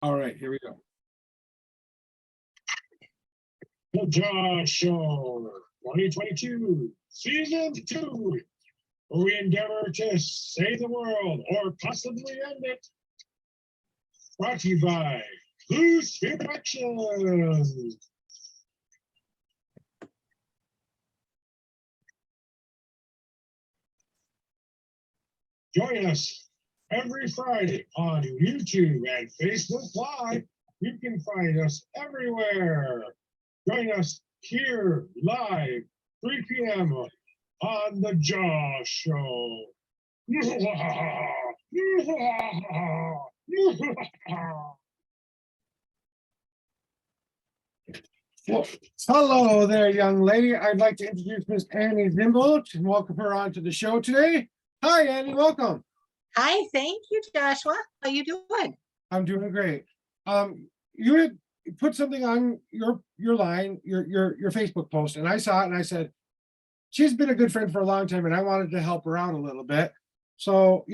All right, here we go. The Josh Show 2022, Season 2. We endeavor to save the world or possibly end it. Brought to you by Loose Directions. Join us every Friday on YouTube and Facebook Live. You can find us everywhere. Join us here live, 3 p.m. on The Jaw Show. Well, hello there, young lady. I'd like to introduce Miss Annie Zimbel and welcome her onto the show today. Hi, Annie. Welcome. Hi, thank you, Joshua. How you doing? I'm doing great. You had put something on your line, your Facebook post, and I saw it and I said, she's been a good friend for a long time and I wanted to help her out a little bit. So,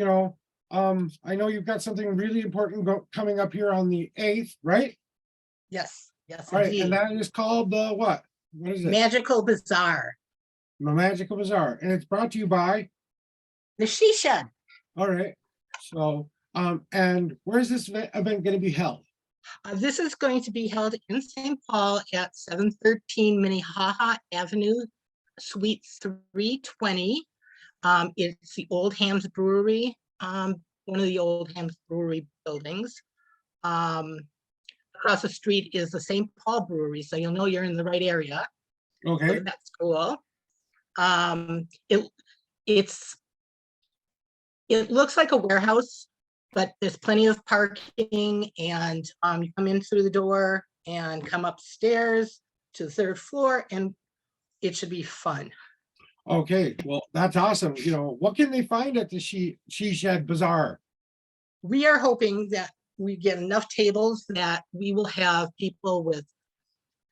I know you've got something really important coming up here on the 8th, right? Yes, yes, All right, indeed. and that is called the what? What is it? Magickal Bazaar. The Magickal Bazaar, and it's brought to you by. The Sidhe Shed. All right. So, and where is this event going to be held? This is going to be held in St. Paul at 713 Minnehaha Avenue, Suite 320. It's the Old Hams Brewery, one of the Old Hams Brewery buildings. Across the street is the St. Paul Brewery, so you'll know you're in the right area. Okay. So that's cool. It looks like a warehouse, but there's plenty of parking, and you come in through the door and come upstairs to the 3rd floor, and it should be fun. Okay, well, that's awesome. What can they find at the Sidhe Shed Bazaar? We are hoping that we get enough tables that we will have people with,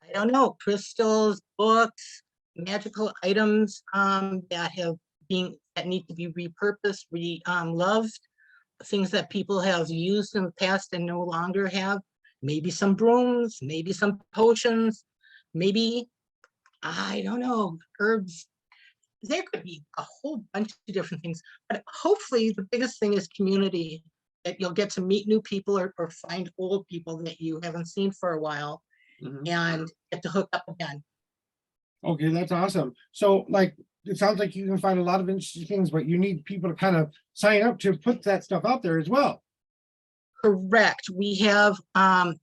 I don't know, crystals, books, magical items that need to be repurposed, loved, things that people have used in the past and no longer have. Maybe some brooms, maybe some potions, maybe, I don't know, herbs. There could be a whole bunch of different things, but hopefully the biggest thing is community, that you'll get to meet new people or find old people that you haven't seen for a while and get to hook up again. Okay, that's awesome. So, it sounds like you can find a lot of interesting things, but you need people to kind of sign up to put that stuff out there as well. Correct. We have the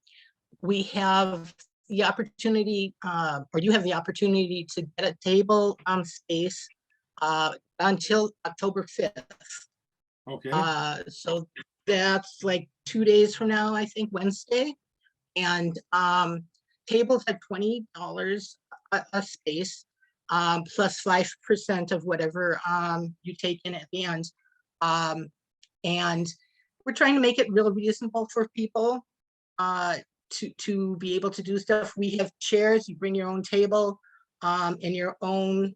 opportunity, or you have the opportunity to get a table space until October 5th. Okay. So that's like 2 days from now, I think, Wednesday. And tables at $20 a space, plus 5% of whatever you take in at the end. And we're trying to make it real reasonable for people to be able to do stuff. We have chairs, you bring your own table and your own,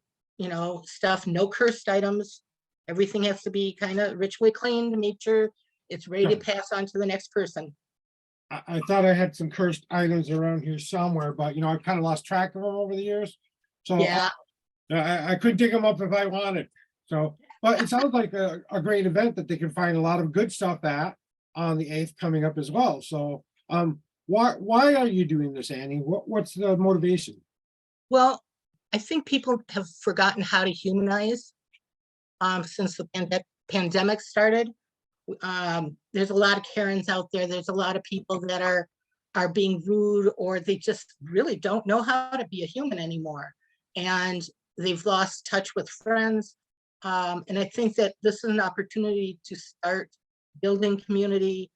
stuff, no cursed items. Everything has to be kind of ritually cleaned to make sure it's ready to pass on to the next person. I thought I had some cursed items around here somewhere, but I've kind of lost track of them over the years. So Yeah. I could dig them up if I wanted. So, but it sounds like a great event that they can find a lot of good stuff at on the 8th coming up as well. So, why are you doing this, Annie? What's the motivation? Well, I think people have forgotten how to humanize since the pandemic started. There's a lot of Karens out there. There's a lot of people that are being rude, or they just really don't know how to be a human anymore. And they've lost touch with friends. And I think that this is an opportunity to start building community,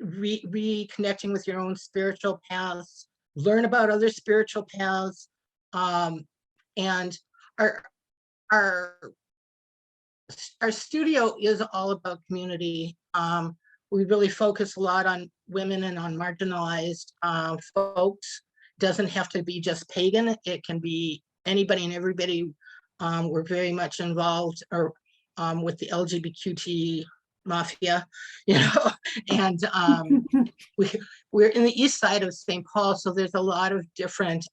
reconnecting with your own spiritual paths, learn about other spiritual paths. And our studio is all about community. We really focus a lot on women and on marginalized folks. Doesn't have to be just pagan. It can be anybody and everybody. We're very much involved with the LGBTQ mafia, you know, and we're in the east side of St. Paul, so there's a lot of different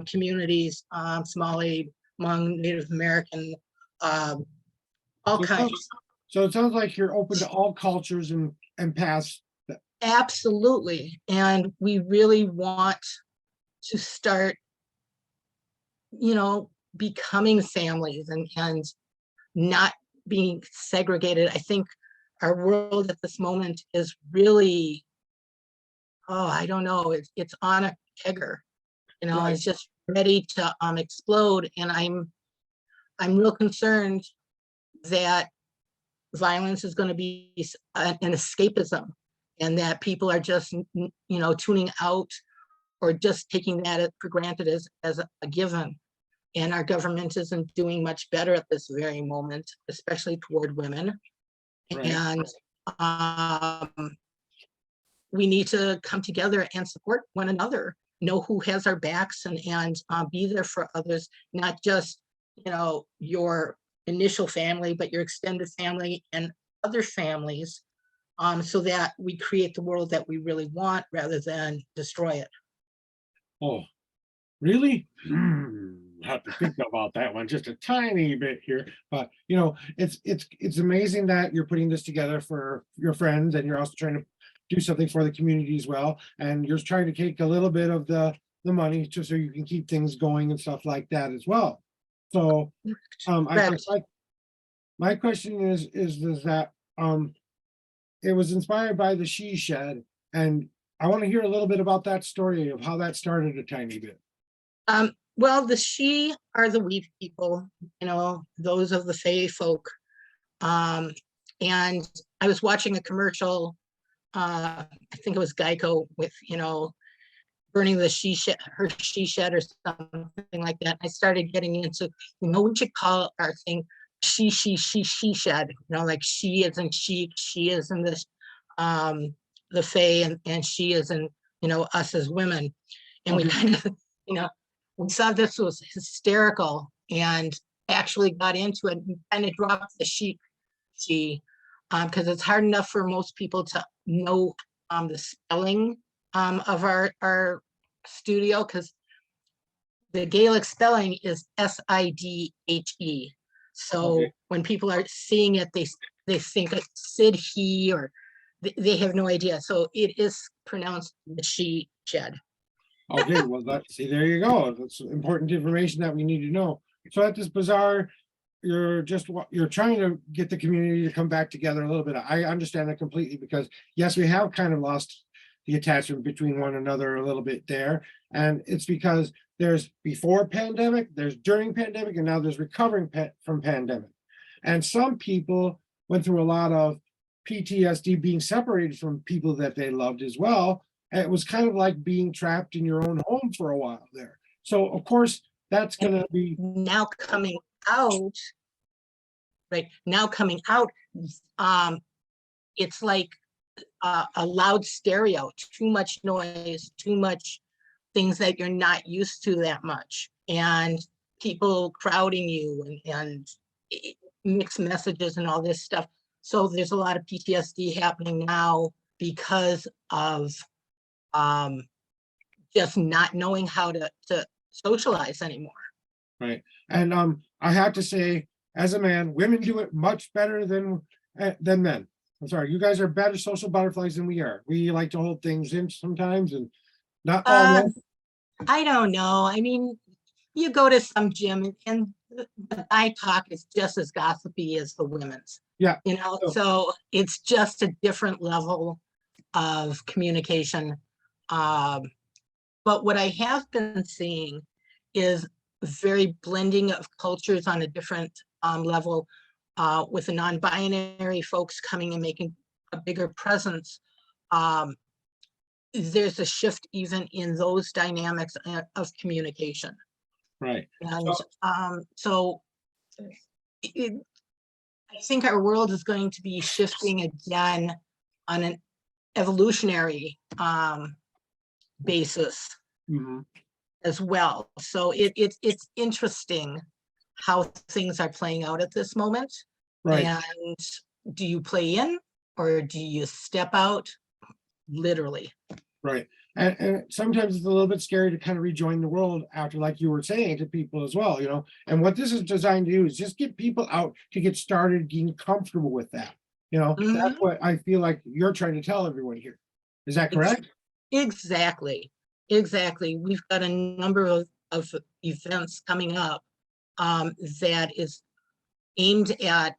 communities, small aid, Hmong, Native American, all So it kinds. sounds- So it sounds like you're open to all cultures and paths. Absolutely. And we really want to start, you know, becoming families and not being segregated. I think our world at this moment is really, oh, I don't know, it's on a kegger, you know, Right. it's just ready to explode. And I'm real concerned that violence is going to be an escapism, and that people are just, you know, tuning out or just taking that for granted as a given. And our government isn't doing much better at this very moment, especially toward women. Right. And we need to come together and support one another, know who has our backs, and be there for others, not just, you know, your initial family, but your extended family and other families, so that we create the world that we really want rather than destroy it. Oh, really? Have to think about that one just a tiny bit here, but you know, it's amazing that you're putting this together for your friends, and you're also trying to do something for the community as well, and you're trying to take a little bit of the money just so you can keep things going and stuff like that as well. So, I Correct. guess my question is that it was inspired by the She Shed, and I want to hear a little bit about that story of how that started a tiny bit. Well, the she are the we people, you know, those of the Fae folk. And I was watching a commercial, I think it was Geico, with, you know, burning the she shed, her she shed or something like that. I started getting into, you know, we should call our thing she shed, you know, like she is in she is in this, the Fae, and she is in, you know, us as women. And we Okay. kind of, you know, we saw this was hysterical and actually got into it and kind of dropped the she, because it's hard enough for most people to know the spelling of our studio, because the Gaelic spelling is Sidhe. So Okay. when people are seeing it, they think it's Sidhe, or they have no idea. So it is pronounced the She Shed. Okay, well, see, there you go. That's important information that we need to know. So at this bazaar, you're trying to get the community to come back together a little bit. I understand that completely, because yes, we have kind of lost the attachment between one another a little bit there. And it's because there's before pandemic, there's during pandemic, and now there's recovering from pandemic. And some people went through a lot of PTSD, being separated from people that they loved as well. And it was kind of like being trapped in your own home for a while there. So of course, that's gonna be Now coming out, right now coming out, it's like a loud stereo, too much noise, too much things that you're not used to that much, and people crowding you, and mixed messages and all this stuff. So there's a lot of PTSD happening now because of just not knowing how to socialize anymore. right. And I have to say, as a man, women do it much better than men. I'm sorry, you guys are better social butterflies than we are. We like to hold things in sometimes, and not all men. I don't know. I mean, you go to some gym and the guy talk is just as gossipy as the women's. Yeah. You know, So- so it's just a different level of communication. But what I have been seeing is very blending of cultures on a different level, with the non-binary folks coming and making a bigger presence. There's a shift even in those dynamics of communication. Right. And so I think our world is going to be shifting again on an evolutionary basis Mhm. as well. So it's interesting how things are playing out at this moment. Right. And do you play in or do you step out? Literally. Right. And sometimes it's a little bit scary to kind of rejoin the world after, like you were saying, to people as well, and what this is designed to do is just get people out to get started, getting comfortable with that. That's Mhm. what I feel like you're trying to tell everyone here. Is that Ex- correct? Exactly. Exactly. We've got a number of events coming up that is aimed at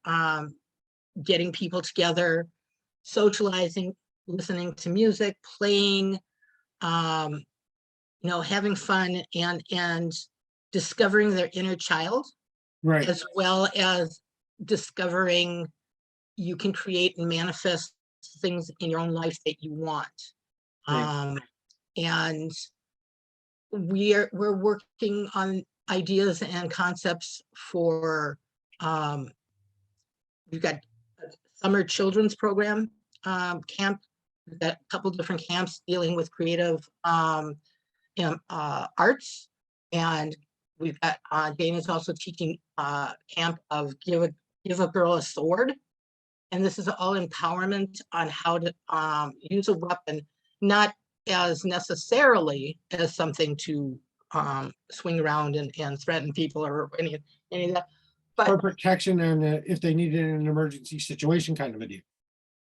getting people together, socializing, listening to music, playing, having fun and discovering their inner child, Right. as well as discovering you can create and manifest things in your own life that you want. Right. And we're working on ideas and concepts for we've got a summer children's program camp. We've got a couple different camps dealing with creative arts, and we've got Dana's also teaching camp of give a girl a sword, and this is all empowerment on how to use a weapon, not as necessarily as something to swing around and threaten people or any of that, For but protection and if they need it in an emergency situation kind of a deal.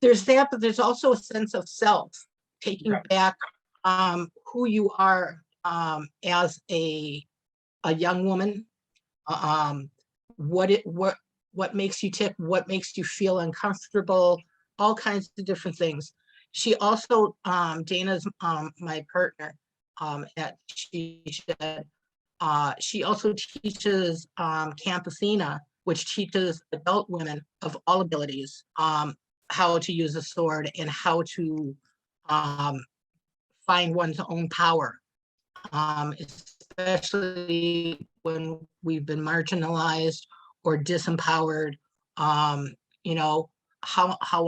there's that, but there's also a sense of self, taking Okay. back who you are as a young woman, what makes you tick, what makes you feel uncomfortable, all kinds of different things. She also, Dana's my partner at She Shed. She also teaches Camp Athena, which teaches adult women of all abilities how to use a sword and how to find one's own power, especially when we've been marginalized or disempowered. How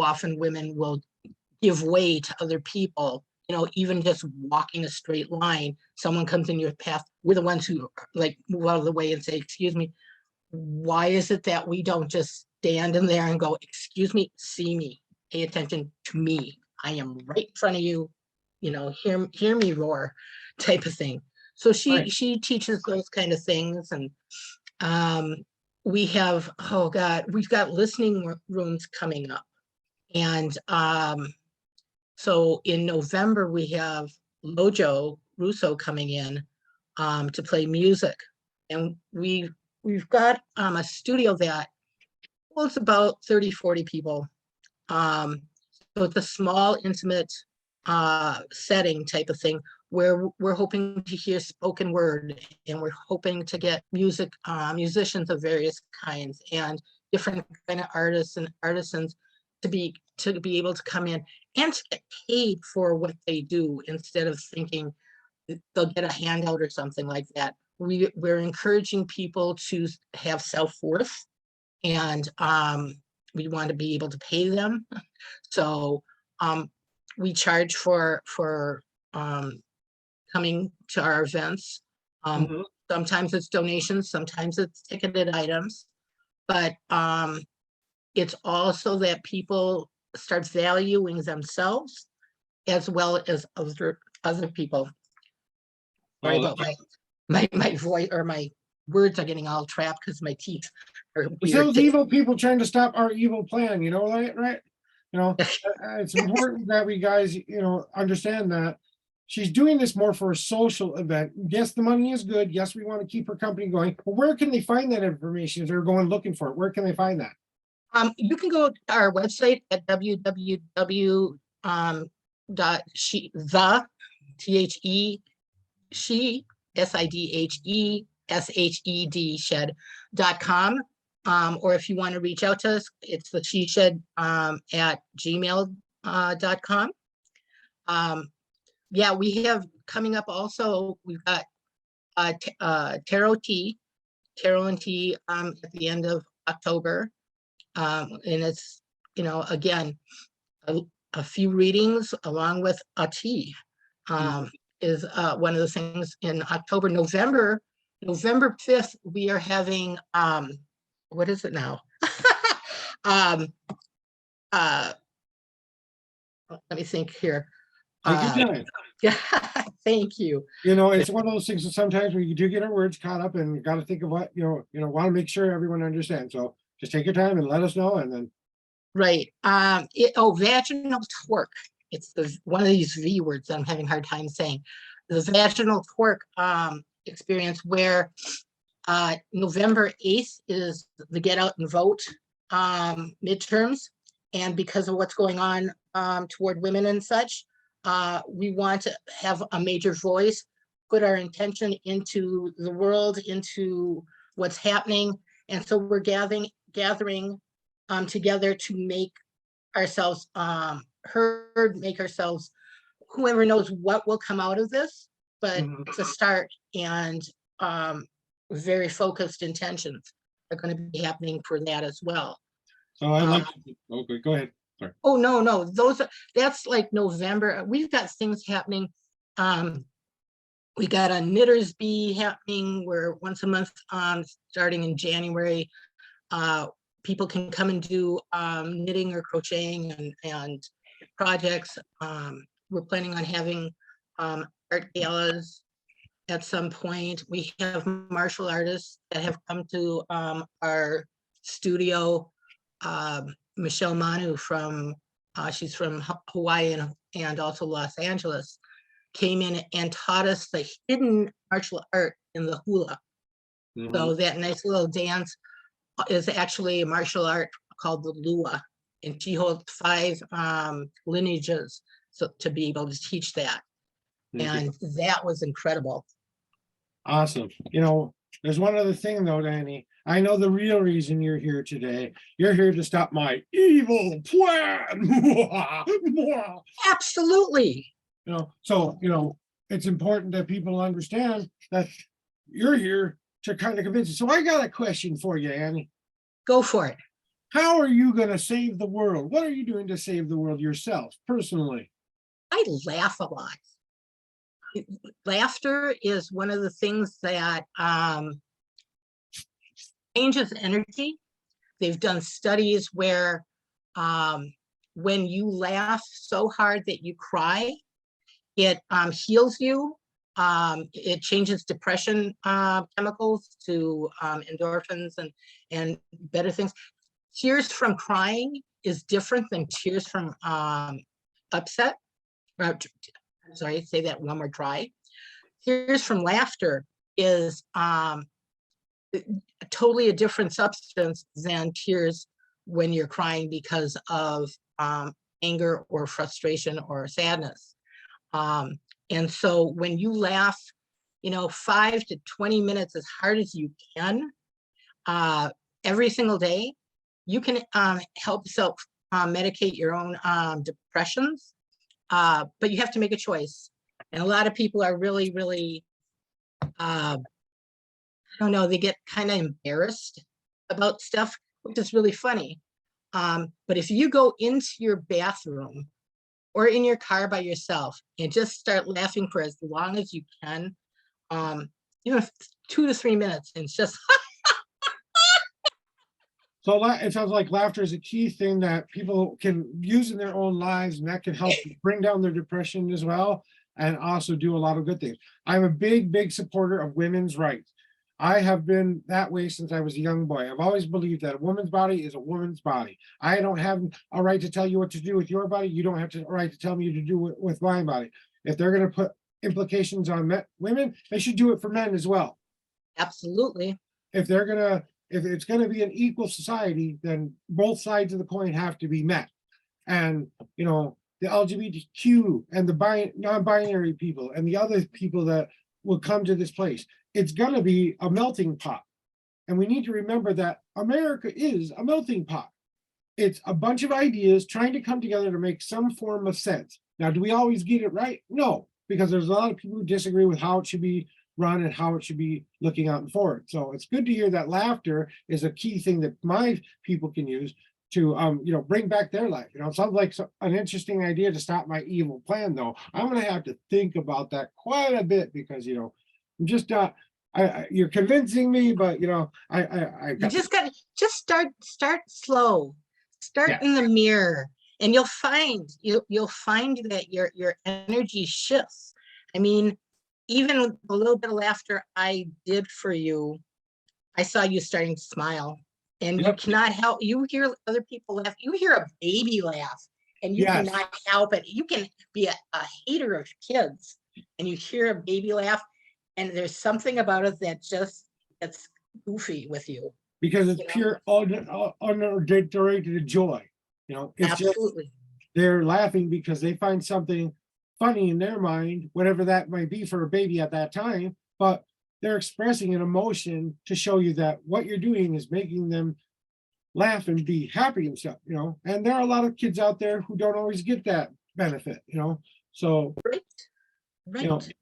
often women will give way to other people, even just walking a straight line, someone comes in your path, we're the ones who like move out of the way and say, excuse me. Why is it that we don't just stand in there and go, excuse me, see me, pay attention to me, I am right in front of you, hear me roar, type of thing. So Right. she teaches those kind of things. And we have, oh God, we've got listening rooms coming up. And so in November, we have Lojo Russo coming in to play music. And we've got a studio that holds about 30, 40 people. So it's a small, intimate setting type of thing where we're hoping to hear spoken word, and we're hoping to get musicians of various kinds and different kind of artists and artisans to be able to come in and to get paid for what they do, instead of thinking they'll get a handout or something like that. We're encouraging people to have self-worth, and we want to be able to pay them. So we charge for coming to our events. Mhm. Sometimes it's donations, sometimes it's ticketed items, but it's also that people start valuing themselves as well as other people. Sorry Well, about my voice, or my words are getting all trapped because my teeth are it's weird. those evil people trying to stop our evil plan, right? It's important that we guys, understand that she's doing this more for a social event. Yes, the money is good. Yes, we want to keep her company going. But where can they find that information if they're going looking for it? Where can they find that? You can go to our website at www. Dot she the THE she SIDHE shed.com. Or if you want to reach out to us, it's the She Shed at gmail.com. Yeah, we have coming up also, we've got tarot and tea at the end of October. And it's, again, a few readings along with a tea is one of the things in October. November 5th, we are having, what is it now? let me think here. Take your time. Yeah, thank you. You know, it's one of those things that sometimes we do get our words caught up and got to think of what, want to make sure everyone understands. So just take your time and let us know. And then, Right. Vaginal twerk. It's one of these V words that I'm having a hard time saying. The vaginal twerk experience where November 8th is the get out and vote midterms. And because of what's going on toward women and such, we want to have a major voice, put our intention into the world, into what's happening. And so we're gathering together to make ourselves heard, make ourselves, whoever knows what will come out of this, but it's a start, and very focused intentions are going to be happening for that as well. so I like, okay, go ahead. Sorry. Oh, no, that's like November. We've got things happening. We got a Knitters Bee happening where once a month, starting in January, people can come and do knitting or crocheting and projects. We're planning on having art galas at some point. We have martial artists that have come to our studio. Michelle Manu she's from Hawaii and also Los Angeles, came in and taught us the hidden martial art in the hula. So that nice little dance is actually a martial art called the Lua, and she holds 5 lineages to be able to teach that. And that was incredible. Awesome. There's one other thing though, Danny. I know the real reason you're here today. You're here to stop my evil plan. Absolutely. So it's important that people understand that you're here to kind of convince you. So I got a question for you, Annie. Go for it. How are you going to save the world? What are you doing to save the world yourself, personally? I laugh a lot. Laughter is one of the things that changes energy. They've done studies where when you laugh so hard that you cry, it heals you. It changes depression chemicals to endorphins and better things. Tears from crying is different than tears from upset. Sorry, say that one more try. Tears from laughter is totally a different substance than tears when you're crying because of anger or frustration or sadness. And so when you laugh, 5 to 20 minutes as hard as you can, every single day, you can help self medicate your own depressions, but you have to make a choice. And a lot of people are really, really, I don't know, they get kind of embarrassed about stuff, which is really funny. But if you go into your bathroom or in your car by yourself and just start laughing for as long as you can, 2 to 3 minutes, and it's just So it sounds like laughter is a key thing that people can use in their own lives, and that can help bring down their depression as well, and also do a lot of good things. I'm a big, big supporter of women's rights. I have been that way since I was a young boy. I've always believed that a woman's body is a woman's body. I don't have a right to tell you what to do with your body. You don't have a right to tell me to do it with my body. If they're going to put implications on women, they should do it for men as well. absolutely. If it's going to be an equal society, then both sides of the coin have to be met. And, the LGBTQ and the non-binary people and the other people that will come to this place, it's going to be a melting pot. And we need to remember that America is a melting pot. It's a bunch of ideas trying to come together to make some form of sense. Now, do we always get it right? No, because there's a lot of people who disagree with how it should be run and how it should be looking out forward. So it's good to hear that laughter is a key thing that my people can use to bring back their life. It sounds like an interesting idea to stop my evil plan, though. I'm going to have to think about that quite a bit because I'm just you're convincing me, but You just got to start slow. Start in the mirror And you'll find that your energy shifts. I mean, even a little bit of laughter I did for you, I saw you starting to smile. And you Yep. cannot help, you hear other people laugh, you hear a baby laugh, and you Yes. cannot help it. You can be a hater of kids, and you hear a baby laugh, and there's something about it that's goofy with you. Because it's You know? pure unadulterated joy. You know, it's just Absolutely. they're laughing because they find something funny in their mind, whatever that might be for a baby at that time, but they're expressing an emotion to show you that what you're doing is making them laugh and be happy and stuff, you know. And there are a lot of kids out there who don't always get that benefit, you know. So, Right. you know, Right.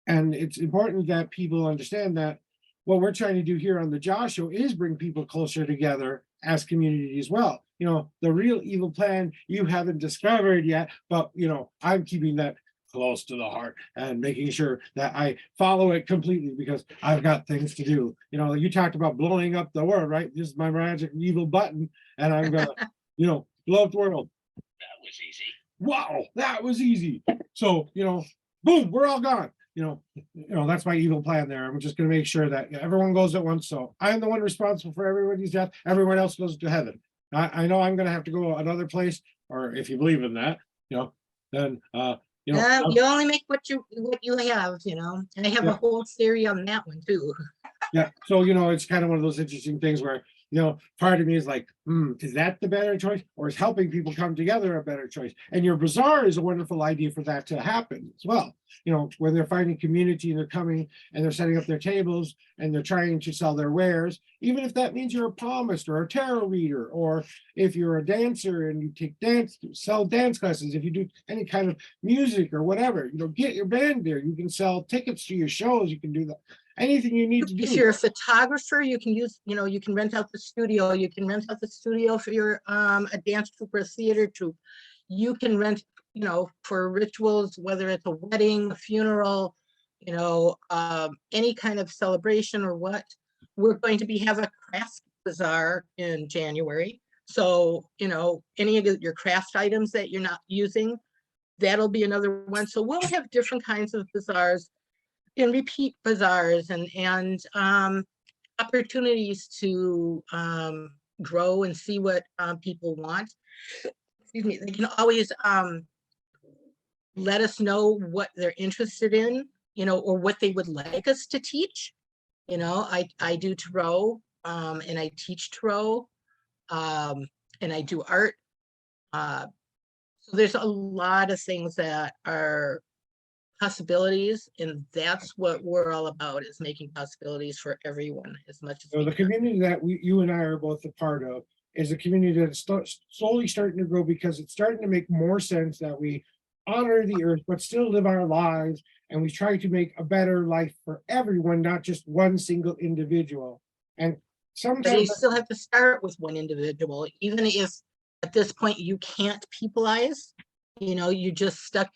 and it's important that people understand that what we're trying to do here on the Josh Show is bring people closer together as community as well. You know, the real evil plan you haven't discovered yet, but you know, I'm keeping that close to the heart and making sure that I follow it completely because I've got things to do. You know, you talked about blowing up the world, right? This is my magic evil button, and I'm gonna, you know, blow up the world. That was easy. Wow, that was easy. So, you know, boom, we're all gone. You know, that's my evil plan there. I'm just gonna make sure that everyone goes at once. So I am the one responsible for everybody's death. Everyone else goes to heaven. I know I'm gonna have to go another place, or if you believe in that, you know, then you know, You only make what you have, you know. And I have Yeah. a whole theory on that one too. yeah. So, you know, it's kind of one of those interesting things where, you know, part of me is like, is that the better choice? Or is helping people come together a better choice? And your bazaar is a wonderful idea for that to happen as well. You know, where they're finding community and they're coming and they're setting up their tables and they're trying to sell their wares, even if that means you're a palmist or a tarot reader, or if you're a dancer and you take sell dance classes, if you do any kind of music or whatever, you know, get your band there. You can sell tickets to your shows, you can do that. Anything you need to If do. you're a photographer, you can use, you know, you can rent out the studio. You can rent out the studio for your a dance troupe or a theater troupe. You can rent, you know, for rituals, whether it's a wedding, a funeral, you know, any kind of celebration or what. We're going to have a craft bazaar in January. So, you know, any of your craft items that you're not using, that'll be another one. So we'll have different kinds of bazaars and repeat bazaars and opportunities to grow and see what people want. Excuse me, they can always let us know what they're interested in, you know, or what they would like us to teach. You know, I do tarot and I teach tarot and I do art. So there's a lot of things that are possibilities, and that's what we're all about, is making possibilities for everyone as much as So we the can. community that you and I are both a part of is a community that's slowly starting to grow because it's starting to make more sense that we honor the earth, but still live our lives. And we try to make a better life for everyone, not just one single individual. And But you sometimes, still have to start with one individual, even if at this point you can't peopleize, you know, you just stuck,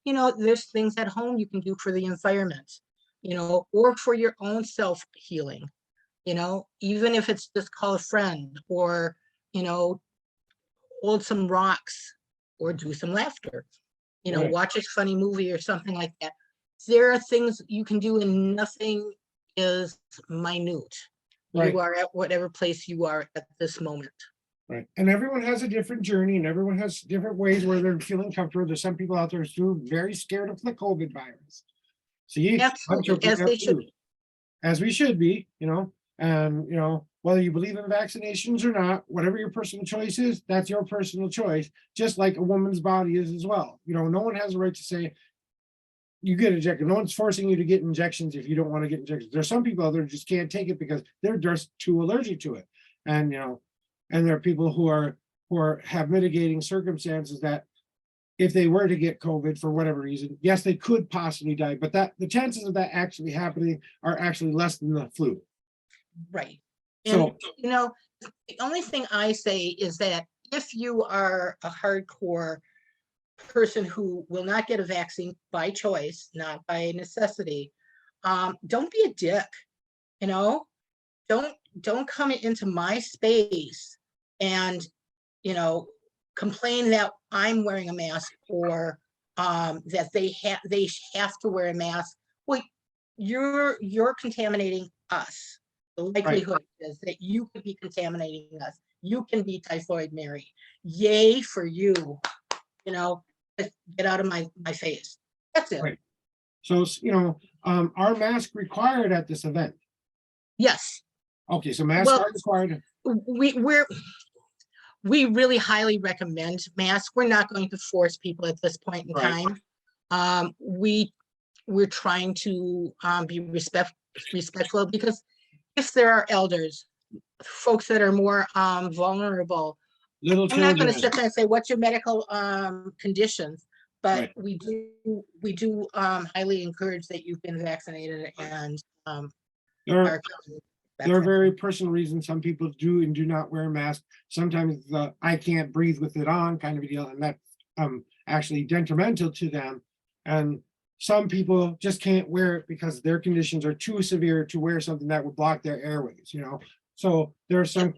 you know, there's things at home you can do for the environment, you know, or for your own self healing, you know, even if it's just call a friend or, you know, hold some rocks or do some laughter, you know, right, watch a funny movie or something like that. There are things you can do and nothing is minute. right, You are at whatever place you are at this moment. right. And everyone has a different journey and everyone has different ways where they're feeling comfortable. There's some people out there who are very scared of the COVID virus. See, I'm Absolutely, tripping as there they should too. be. As we should be, you know, and you know, whether you believe in vaccinations or not, whatever your personal choice is, that's your personal choice, just like a woman's body is as well. You know, no one has a right to say you get injected. No one's forcing you to get injections if you don't want to get injections. There's some people out there who just can't take it because they're just too allergic to it. And you know, and there are people who have mitigating circumstances that if they were to get COVID for whatever reason, yes, they could possibly die, but that the chances of that actually happening are actually less than the flu. Right. And, So, you know, the only thing I say is that if you are a hardcore person who will not get a vaccine by choice, not by necessity, don't be a dick, you know, don't come into my space and, you know, complain that I'm wearing a mask or that they have to wear a mask, well, you're contaminating us. The likelihood is that you could be contaminating us. You can be typhoid Mary. Yay for you. You know, get out of my face. That's it. Right. So, you know, are masks required at this event? Yes. Okay, so masks Well, are required. We really highly recommend masks. We're not going to force people at this point in Right. time. We're trying to be respectful, because if there are elders, folks that are more vulnerable, Little I'm not going to children. sit there and say, what's your medical conditions? But Right. we do highly encourage that you've been vaccinated and There are are very personal reasons. Some people do and do not wear a mask. Sometimes the I can't breathe with it on kind of a deal, and that's actually detrimental to them. And some people just can't wear it because their conditions are too severe to wear something that would block their airways, you know. So there are some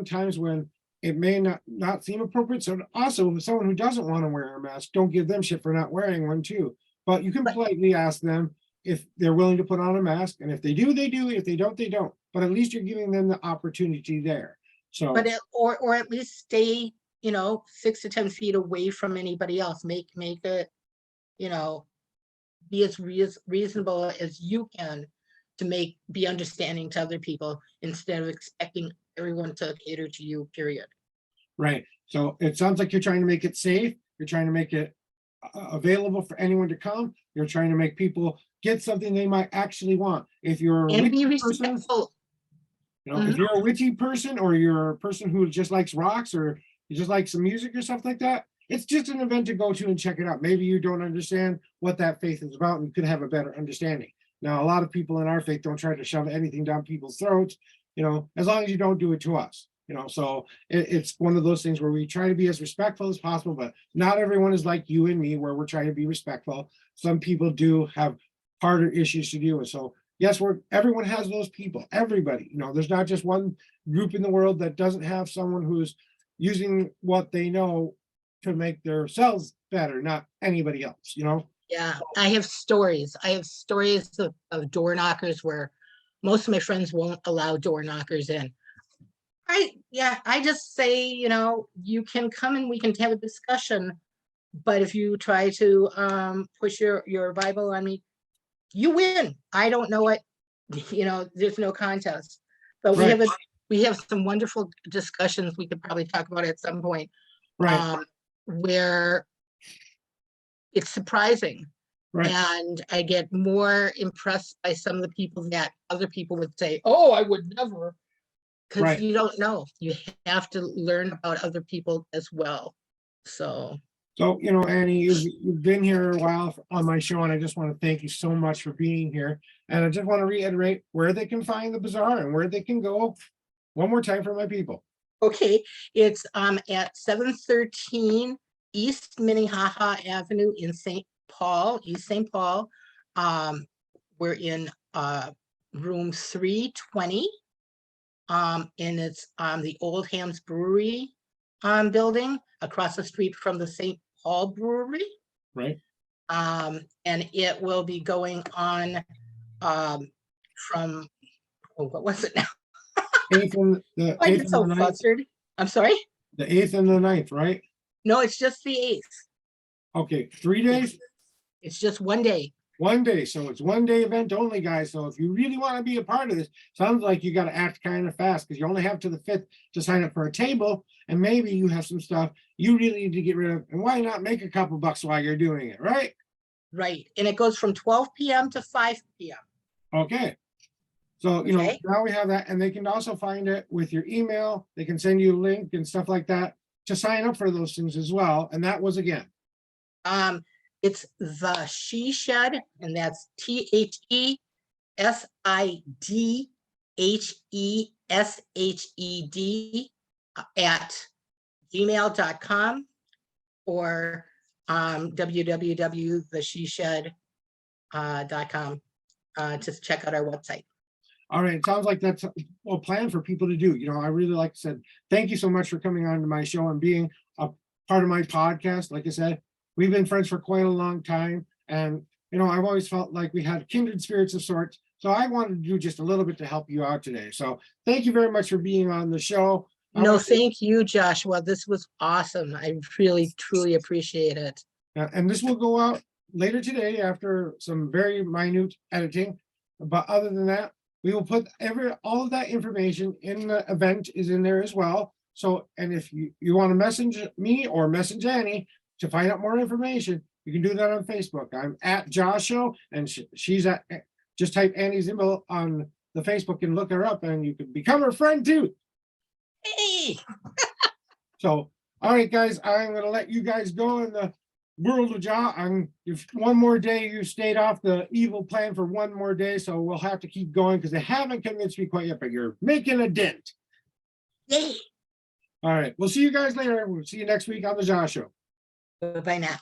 times when it may not seem appropriate. So also someone who doesn't want to wear a mask, don't give them shit for not wearing one too. But you can Right. politely ask them if they're willing to put on a mask, and if they do, they do. If they don't, they don't. But at least you're giving them the opportunity there. So But or at least stay, 6 to 10 feet away from anybody else. Make it, be as reasonable as you can to be understanding to other people instead of expecting everyone to cater to you, period. right. So it sounds like you're trying to make it safe. You're trying to make it available for anyone to come. You're trying to make people get something they might actually want. If you're a And be witchy person, respectful. if you're a witchy person, or you're a person who just likes rocks, or you just like some music or stuff like that, it's just an event to go to and check it out. Maybe you don't understand what that faith is about, and you could have a better understanding. Now, a lot of people in our faith don't try to shove anything down people's throats, as long as you don't do it to us. So it's one of those things where we try to be as respectful as possible, but not everyone is like you and me, where we're trying to be respectful. Some people do have harder issues to deal with. So yes, everyone has those people, everybody, there's not just one group in the world that doesn't have someone who's using what they know to make themselves better, not anybody else. Yeah, I have stories. Of door knockers where most of my friends won't allow door knockers in. I just say, you can come and we can have a discussion. But if you try to push your Bible on me, you win. I don't know it. There's no contest. But Right. we have some wonderful discussions we could probably talk about at some point. Right. Where it's surprising. Right. And I get more impressed by some of the people that other people would say, oh, I would never. Because Right. you don't know. You have to learn about other people as well. So, Annie, you've been here a while on my show, and I just want to thank you so much for being here. And I just want to reiterate where they can find the bazaar and where they can go one more time for my people. okay, it's at 713 East Minnehaha Avenue in St. Paul, East St. Paul. We're in room 320. And it's the Old Hams Brewery building across the street from the St. Paul Brewery. Right. And it will be going on from, what was it now? 8th and the I 8th get and so the 9th. flustered. I'm sorry? The 8th and the 9th, right? No, it's just the 8th. Okay, 3 days, It's just one day. 1 day. So it's 1 day event only, guys. So if you really want to be a part of this, sounds like you got to act kind of fast, because you only have to the 5th to sign up for a table, and maybe you have some stuff you really need to get rid of. And why not make a couple bucks while you're doing it, right? Right. And it goes from 12 p.m. to 5 p.m. Okay. So, Okay. now we have that, and they can also find it with your email. They can send you a link and stuff like that to sign up for those things as well. And that was again. It's the She Shed, and that's THESIDHESHED at gmail.com or www.thesheshed.com to check out our website. All right, it sounds like that's a plan for people to do. You know, I really like I said, thank you so much for coming on to my show and being a part of my podcast. Like I said, we've been friends for quite a long time. And, you know, I've always felt like we had kindred spirits of sorts. So I wanted to do just a little bit to help you out today. So thank you very much for being on the show. I No, wanna say- thank you, Joshua. This was awesome. I really, truly appreciate it. And this will go out later today after some very minute editing. But other than that, we will put all of that information in the event is in there as well. So, and if you want to message me or message Annie to find out more information, you can do that on Facebook. I'm at Joshua and she's at, just type Annie Zimbel on the Facebook and look her up and you can become her friend too. Hey, So, all right, guys, I'm gonna let you guys go in the world of Ja. If one more day you stayed off the evil plan for one more day, so we'll have to keep going because they haven't convinced me quite yet, but you're making a dent. hey. All right, we'll see you guys later. We'll see you next week on the Ja Show. Bye now.